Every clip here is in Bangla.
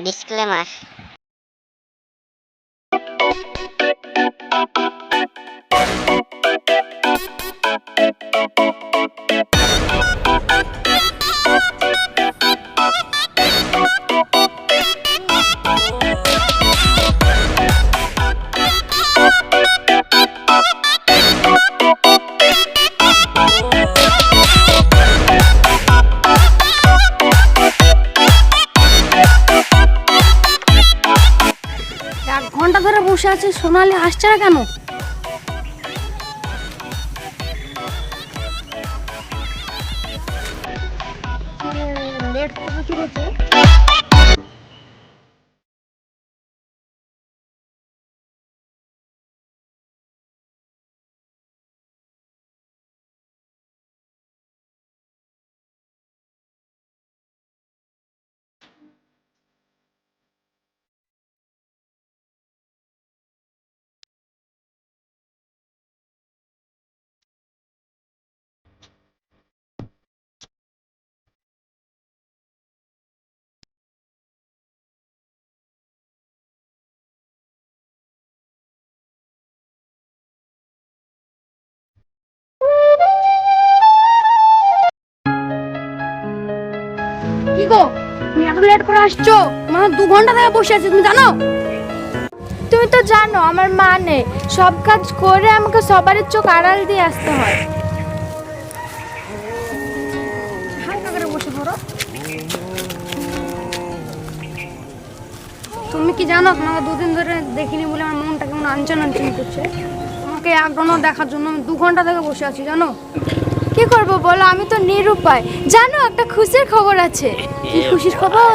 ডিসক্লেমার। ঘন্টা ধরে বসে আছে, সোনালি আসছে না কেন? লেট তো প্রচুর হচ্ছে। কি গো, তুমি এত লেট করে আসছো? মানে 2 ঘন্টা ধরে বসে আছি, তুমি জানো? তুমি তো জানো আমার মা নেই, সব কাজ করে আমাকে সবার চোখ আড়াল দিয়ে আসতে হয়। হালকা করে বসে পড়ো। তুমি কি জানো, তোমাকে 2 দিন ধরে দেখিনি বলে আমার মনটা কেমন আনচান আনচান করছে। তোমাকে একদমও দেখার জন্য আমি 2 ঘন্টা থেকে বসে আছি, জানো? কি করব বলো, আমি তো নিরুপায়। জানো একটা খুশির খবর আছে। কি খুশির খবর?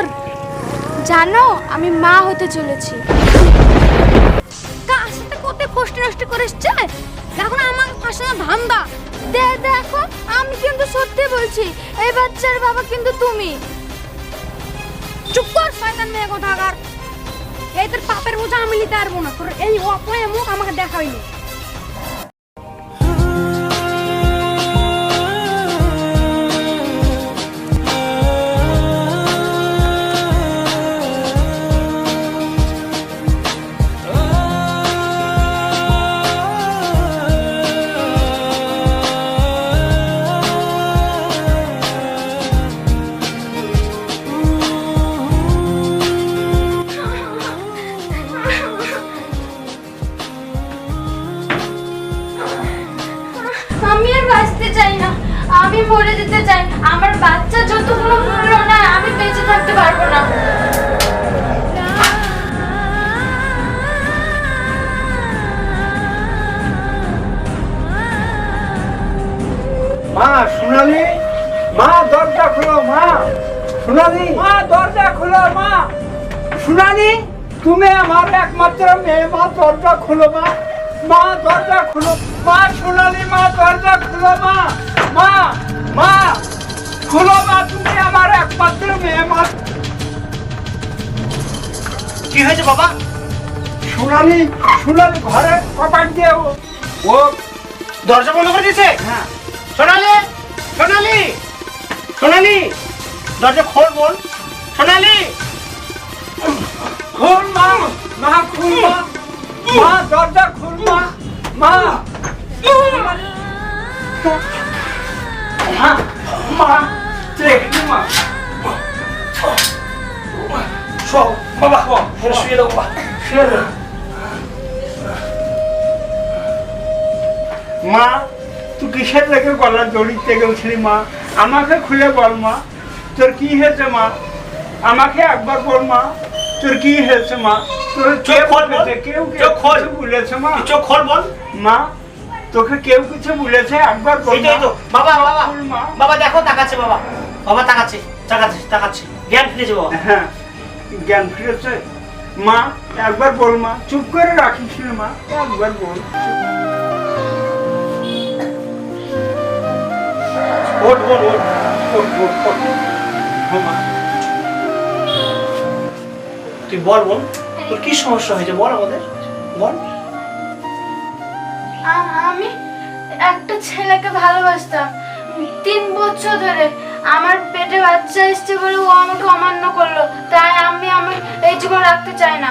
জানো আমি মা হতে চলেছি। কার সাথে কত কষ্ট নষ্ট করে এসছে, দেখো না আমার পাশে ধান্দা। দেখো আমি কিন্তু সত্যি বলছি, এই বাচ্চার বাবা কিন্তু তুমি। চুপ কর শয়তান মেয়ে কোথাকার। এই তোর পাপের বোঝা আমি নিতে পারবো না, তোর এই অপয়া মুখ আমাকে দেখাইনি। আমি আর বাঁচতে চাই না, আমি মরে যেতে চাই। আমার বাচ্চা যতক্ষণ মরলো না আমি বেঁচে থাকতে পারবো না। মা সোনালি, মা দরজা খোলো। মা সোনালি, মা দরজা খোলো। মা সোনালি, তুমি আমার একমাত্র মেয়ে। মা দরজা খোলো। মা মা দরজা খোলো। মা সোনালি, মা দরজা খোলো। মা মা মা খোলো। মা তুমি আমার একমাত্র মেয়ে। মা কি হয়েছে বাবা? সোনালি, সোনালি ঘরে কপাট দিয়ে ও দরজা বন্ধ করে দিয়েছে? হ্যাঁ। সোনালি, সোনালি, সোনালি, দরজা খোল বল। সোনালি, খুল মা, মা খুল। মা মা দরজা খুল। মা মা মা মা দেখি মা। শো বাবা, শুয়ে দাও বাবা, শুয়ে দাও। মা তুই কিসের লেগে গলার দড়িতে গেছিলি? মা আমাকে খুলে বল। মা তোর কি হয়েছে? মা আমাকে একবার বল। মা তোর কি হয়েছে? মা তোর চোখ খোল বল। কেউ চোখ খোল। কিছু বলেছে? মা চোখ খোল বল। মা তোকে কেউ কিছু বলেছে? একবার বল। এই তো বাবা, বাবা, খুল মা। বাবা দেখো তাকাচ্ছে বাবা, বাবা তাকাচ্ছে, তাকাচ্ছে, তাকাচ্ছে, জ্ঞান ফিরেছে বাবা। হ্যাঁ জ্ঞান ফিরেছে। মা একবার বল। মা চুপ করে রাখিস না। মা একবার বল। ওঠ বল, ওঠ। মা তুই বল বল, তোর কি সমস্যা হয়েছে বল আমাদের, বল। আমি একটা ছেলেকে ভালোবাসতাম 3 বছর ধরে। আমার পেট পেটে বাচ্চা এসছে বলে ও আমাকে অমান্য করলো, তাই আমি আমার এই জীবন রাখতে চাই না।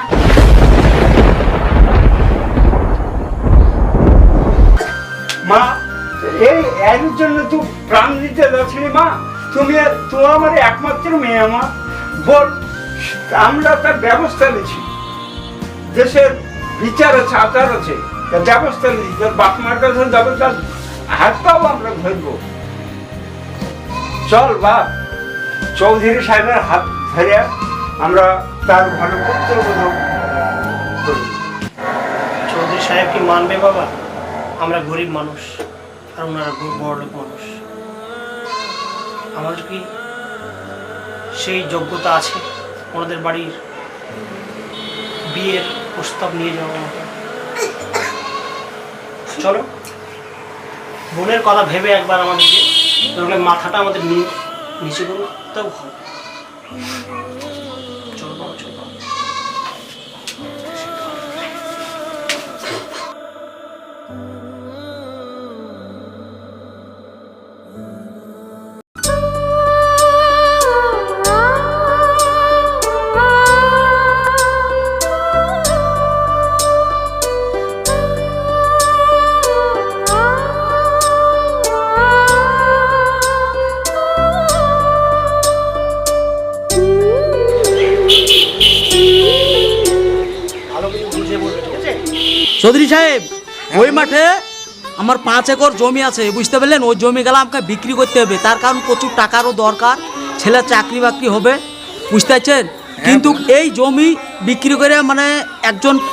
মা এই এর জন্য তুই প্রাণ দিতে যাচ্ছিলি মা? তুমি আমার একমাত্র মেয়ে আমার, বল আমরা তার ব্যবস্থা নিচ্ছি, দেশের বিচার আছে আচার আছে, তার ব্যবস্থা নিচ্ছি, তোর বাপ মার কাছে যাবে, তার হাত পাও আমরা ধরবো। চল বাপ, চৌধুরী সাহেবের হাত ধরে আমরা তার ঘরে পুত্র বোধন করি। চৌধুরী সাহেব কি মানবে বাবা? আমরা গরিব মানুষ আর ওনারা বড় লোক মানুষ, আমাদের কি সেই যোগ্যতা আছে ওনাদের বাড়ির বিয়ের প্রস্তাব নিয়ে যাওয়ার মতো? চলো, বোনের কথা ভেবে একবার আমাদেরকে তাহলে মাথাটা আমাদের নিচে করো, তাও ভালো। চলো বাবা, চলো। চৌধুরী সাহেব, ওই মাঠে আমার 5 একর জমি আছে, বুঝতে পারলেন? ওই জমিগুলো আমাকে বিক্রি করতে হবে, তার কারণ প্রচুর টাকারও দরকার, ছেলে চাকরি বাকরি হবে, বুঝতে পারছেন? কিন্তু এই জমি বিক্রি করে মানে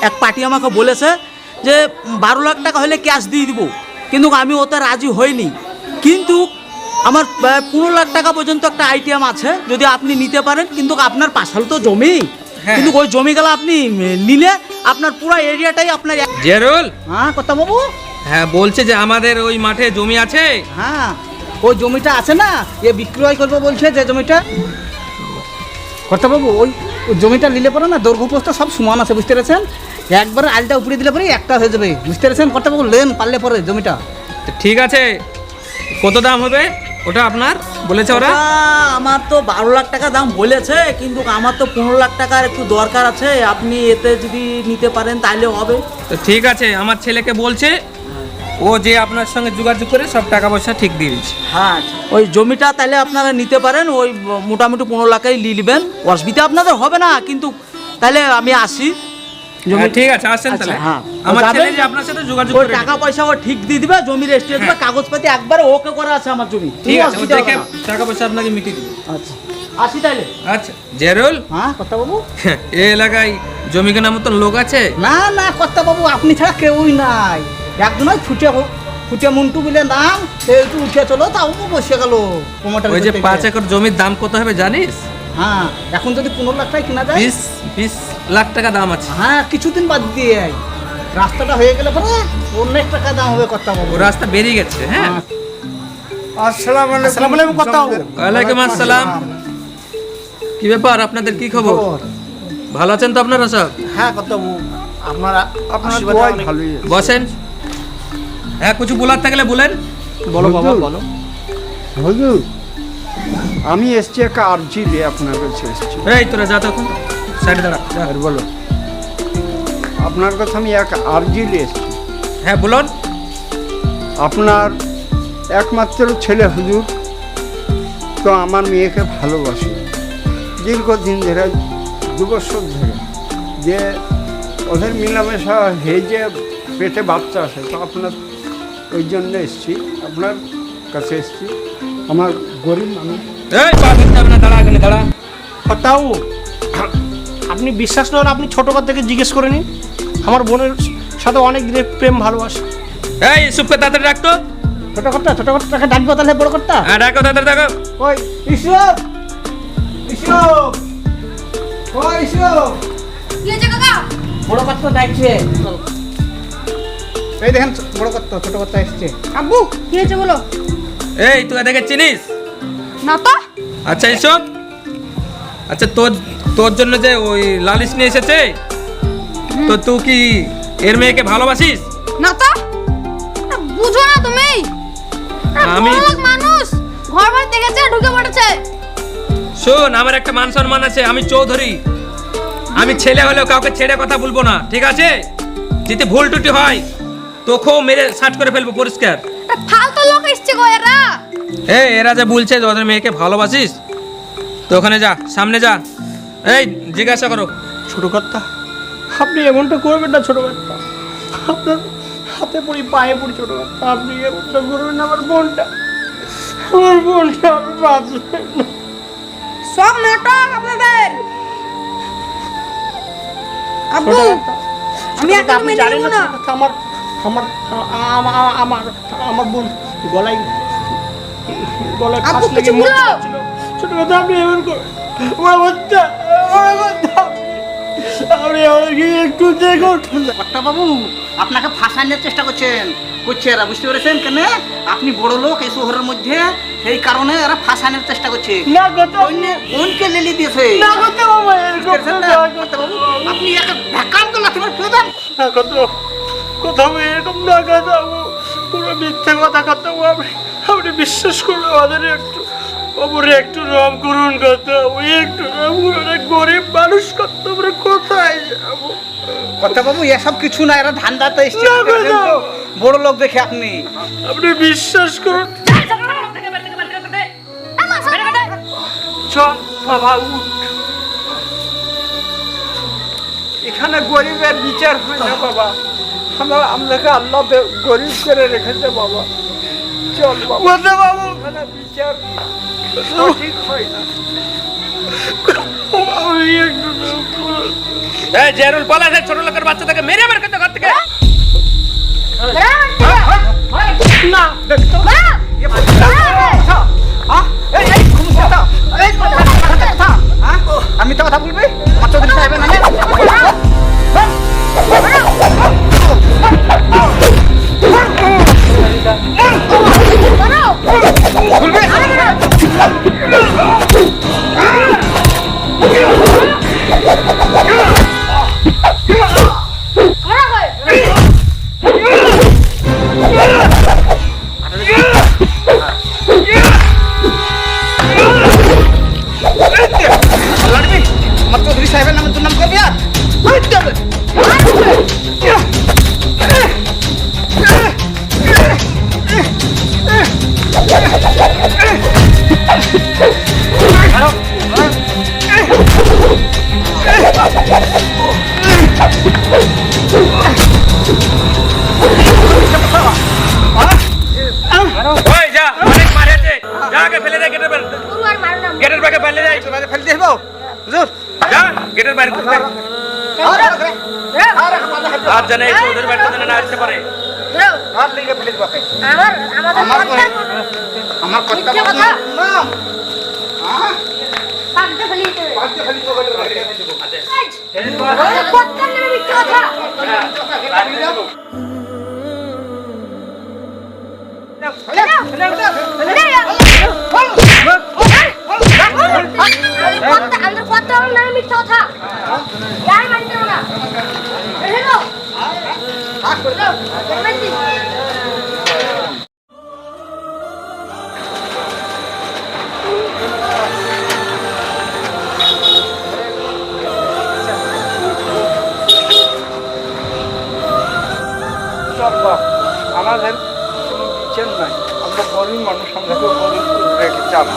এক পার্টি আমাকে বলেছে যে 12 লাখ টাকা হলে ক্যাশ দিয়ে দিব, কিন্তু আমি ওতে রাজি হইনি। কিন্তু আমার 15 লাখ টাকা পর্যন্ত একটা আইটেম আছে, যদি আপনি নিতে পারেন। কিন্তু আপনার পাশাল তো জমি, কিন্তু ওই জমিগুলো আপনি নিলে আপনার পুরো এরিয়াটাই আপনার। জেরুল, হ্যাঁ কথা বাবু? হ্যাঁ বলছে যে আমাদের ওই মাঠে জমি আছে। হ্যাঁ, ওই জমিটা আছে না, এ বিক্রয় করবো বলছে যে জমিটা। কর্তাবাবু ওই জমিটা নিলে পরে না দৈর্ঘ্যপ্রস্থ সব সমান আছে, বুঝতে পেরেছেন? একবার আলটা উপরে দিলে পরে একটা হয়ে যাবে, বুঝতে পেরেছেন? কর্তাবাবু লেন পারলে পরে জমিটা। তো ঠিক আছে, কত দাম হবে ওটা আপনার বলেছে ওরা? আমার তো 12 লাখ টাকা দাম বলেছে, কিন্তু আমার তো 15 লাখ টাকার একটু দরকার আছে, আপনি এতে যদি নিতে পারেন তাহলে হবে। তো ঠিক আছে, আমার ছেলেকে বলছে, ও যে আপনার সঙ্গে যোগাযোগ করে সব টাকা পয়সা ঠিক দিয়ে দিচ্ছে। হ্যাঁ, ওই জমিটা তাহলে আপনারা নিতে পারেন, ওই মোটামুটি 15 লাখেই নিয়ে নেবেন, অসুবিধা আপনাদের হবে না। কিন্তু তাহলে আমি আসি। হ্যাঁ, ঠিক আছে, আসেন আচ্ছা, তাহলে। হ্যাঁ। আমার যাবেন? ছেলে যে আপনার সাথে যোগাযোগ ওই করে টাকা পয়সা ও ঠিক দিয়ে দিবে, জমি রেজিস্ট্রি দেবে, কাগজপাতি একবারে ওকে করা আছে আমার জমি। ঠিক কোনো আছে, ও অসুবিধা দেখে হবে না। টাকা পয়সা আপনাকে মিটিয়ে দিবে। আচ্ছা, আসি তাহলে। আচ্ছা জেরুল, হ্যাঁ কর্তাবাবু? এই এলাকায় জমি কেনার মতন লোক আছে? না না কর্তাবাবু, আপনি ছাড়া কেউই নাই। একজন ওই ফুটে মুন্টু বলে নাম, একটু উঠে চলো, তাও বসে গেল। ওই যে 5 একর জমির দাম কত হবে জানিস? হ্যাঁ, এখন যদি 15 লাখ টাকা কিনা যায়, 20 লাখ টাকা দাম আছে। হ্যাঁ কিছুদিন বাদ দিয়ে রাস্তাটা হয়ে গেলে পরে অনেক টাকা দাম হবে কর্তাবাবু। ও রাস্তা বেরিয়ে গেছে। হ্যাঁ, আসসালামু আলাইকুম কর্তাবাবু। ওয়ালাইকুম আসসালাম। কি ব্যাপার, আপনাদের কি খবর? ভালো আছেন তো আপনারা সব? হ্যাঁ কর্তাবু, আপনারা আপনার দোয়াই ভালোই আছে। বসেন। হ্যাঁ, কিছু বলার থাকলে বলেন। বলো বাবা, বলো। হুজুর, আমি এসছি একটা আর্জি দিয়ে আপনার কাছে এসছি। এই তোরা যা তখন সাইডে দাঁড়া। আর বলো, আপনার কাছে আমি এক আর্জি দিয়ে এসছি। হ্যাঁ বলুন। আপনার একমাত্র ছেলে হুজুর তো আমার মেয়েকে ভালোবাসে দীর্ঘদিন ধরে, 2 বছর ধরে, যে ওদের মিলামেশা হয়ে যে পেটে বাচ্চা আসে, তো আপনার ওই জন্য এসছি, আপনার কাছে এসছি। আমার গরিব মানুষ। এই পা ধরতে হবে না, দাঁড়া, এখানে দাঁড়া। কর্তাবু, আপনি বিশ্বাস না হলে আপনি ছোটবার থেকে জিজ্ঞেস করে নিন, আমার বোনের সাথে অনেক দিনের প্রেম ভালোবাসা। এই সুপকে তাড়াতাড়ি ডাকতো। ছোট কর্তা ডাকবো তাহলে বড় কর্তা? হ্যাঁ ডাকো, তাড়াতাড়ি ডাকো। ওই ইসব ইসব ওই ইসব কি হয়েছে কাকা? বড় কর্তা ডাকছে। এই দেখেন বড় কর্তা, ছোট কর্তা এসছে। আব্বু কি হয়েছে বলো? এই তুই এদেরকে চিনিস? না তো। আচ্ছা এইসব, আচ্ছা তোর জন্য যে ওই লালিশ নিয়ে এসেছে, তো তুই কি এর মেয়েকে ভালোবাসিস? না তো। বুঝো না তুমি? আমি- বড়লোক মানুষ ঘর বাড়ি দেখেছে ঢুকে পড়েছে। শোন, আমার একটা মান সম্মান আছে, আমি চৌধুরী। আমি ছেলে হলেও কাউকে ছেড়ে কথা বলবো না, ঠিক আছে? যদি ভুল টুটি হয় তোকেও মেরে সার্চ করে ফেলবো পরিষ্কার। ফালতু লোক এসছে গো এরা। এরা যে বলছে যে ওদের মেয়েকে ভালোবাসিস, তো ওখানে যা, সামনে যা, এই জিজ্ঞাসা করো। ছোট কর্তা, আপনি এমনটা করবেন না ছোট কর্তা। আপনার হাতে পড়ি, পায়ে পড়ি ছোট কর্তা, আপনি এমনটা করবেন না। আমার বোনটা আমি বাঁচবেন না। সব নাটক আপনাদের। আব্বু আমি এখন আপনি মেনে জানেন নেব না না। ছোট কর্তা, আমার বোন গলায় আব্বু, ফাঁস লেগে কিছু মরে বলো। যাচ্ছিল। ছোট কথা আপনি এমন করবেন? আপনি আমাকে একটু দেখুন। কর্তা বাবু, আপনাকে ফাঁসানোর চেষ্টা করছে এরা, বুঝতে পেরেছেন? কেন আপনি বড় লোক এই শহরের মধ্যে, সেই কারণে এরা ফাঁসানোর চেষ্টা করছে। না কথা বোনকে লেলি দিয়েছে। না কথা বাবা, এরকম বুঝতে পেরেছেন না? কর্তা বাবু, আপনি একে ঢাকান তো লাথি মার ফেলে দেন। না কথা কোথাও এরকম না কথা, পুরো মিথ্যে কথা কথা। আপনি বিশ্বাস করুন, আমাদের একটু ওপরে একটু রম করুন কথা, ওই একটু রম করুন। গরিব মানুষ কত আমরা কোথায় যাবো? কর্তা বাবু, এসব কিছু না, এরা ধান্দাতে এসছে, না, বুঝতে পেরেছেন তো? বড় লোক দেখে আপনি। আপনি বিশ্বাস করুন। চল বাবা, উঠ। এখানে গরিবের বিচার হয় না বাবা, আমাকে আল্লাহ গরিব করে রেখেছে বাবা। চল বাবা, কথা বাবু, এখানে বিচার সঠিক হয় না। আমি একটু রম করুন। এই জেরুল পালা, ছোট লোকের বাচ্চাটাকে মেরে বের করতে ঘর থেকে। না দেখতো হ্যাঁ? এই, এই, কথা, এই, কথা, হ্যাঁ? আমি তো কথা বলবি আমার চৌধুরী সাহেবের নামে। আমার চৌধুরী সাহেবের নামে দুর্নাম করবি আর? ওই যা, অনেক মারেছে, যা আগে ফেলে দে গেটের বাইরে, পুরো আর মারো না। গেটের বাইরে ফেলে দে, ফেলে দিয়ে দেবো হুজুর। যা গেটের বাইরে করতে। আর জানে এই চৌধুরী বাড়িতে যেন না আসতে পারে। আর লিখে ফেলে দেবো ওকে। আমাদের আমার কর্তা আমার কর্তা মিথ্যে বাবুর কথা। নাম। হ্যাঁ? পাকতে ফেলিয়ে দেবে। বাড়িতে ফেলে দেবো, বাড়িতে ফেলে দেবো। আমাদের কর্তার নামে মিথ্যে কথা। আমাদের কর্তার নামে মিথ্যে কথা। যাই মানি দেবো না। হেলো চল বাপ, আমাদের কোনো বিচার নাই, আমরা গরিব মানুষ, আমরা গরিব রেখে চাপ।